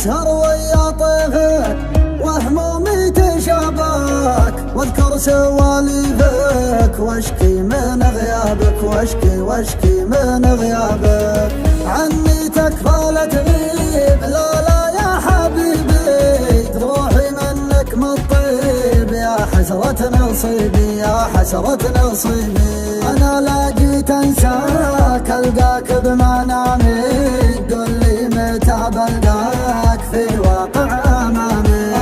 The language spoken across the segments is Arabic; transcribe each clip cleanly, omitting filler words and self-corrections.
أسهر ويا طيفك وهمومي تشابك، واذكر سواليفك واشكي من غيابك، واشكي من غيابك. عني تكفى لا تغيب، لا يا حبيبي، روحي منك مطيب، يا حسرة نصيبي، يا حسرة نصيبي. أنا لا جيت أنساك، ألقاك بمنامي، قل لي متى بلقاك في الواقع أمامي.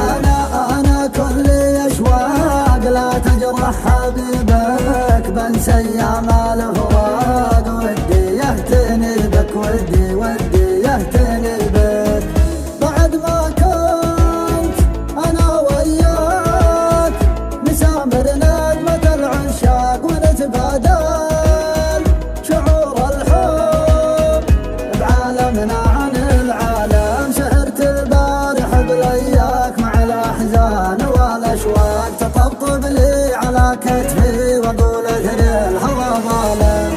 أنا كلي أشواق، لا تجرح حبيبك، بنسى أيام الفراق، ودي يهتني بك، ودي يهتني بك. بعد ما كنت أنا وياك نسامر نغمة العشاق، ونتبادل شعور الحب بعالمنا عن العالم. سهرت البارح بلياك مع الأحزان والأشواق، تطبطب لي على كتفي وأقول اثني الهوى ظالم.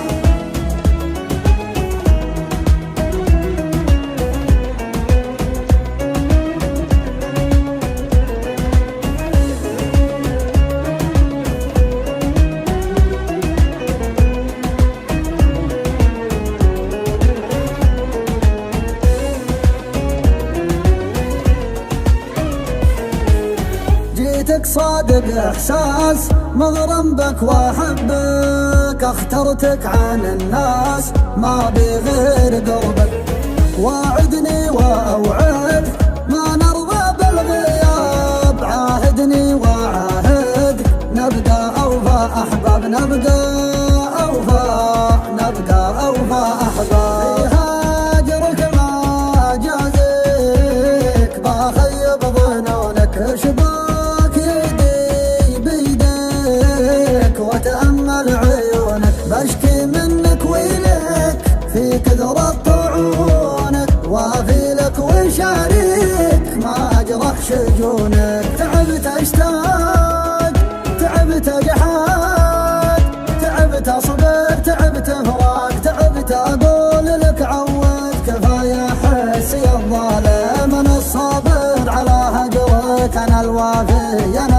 جيتك صادق إحساس، مغرم بك وأحبك، اخترتك عن الناس، ما بي غير قربك. واعدني وأوعد، ما نرضى بالغياب، عاهدني وعاهدك، نبقى أوفى أحباب، نبقى أوفى أحباب. في هاجرك ما جازيك، بخيب ظنونك، شباك يدي بيديك وتأمل عيونك، بشكي منك ويلك في كثرة طعونك، وافي لك وشاريك ما أجرح شجونك. تعبت أشتاق، تعبت أجحاد، تعبت أصبر، تعبت فراق، تعبت أقول لك عود، كفاية حسي الظالم. أنا الصابر على هجرك، أنا الوافي، أنا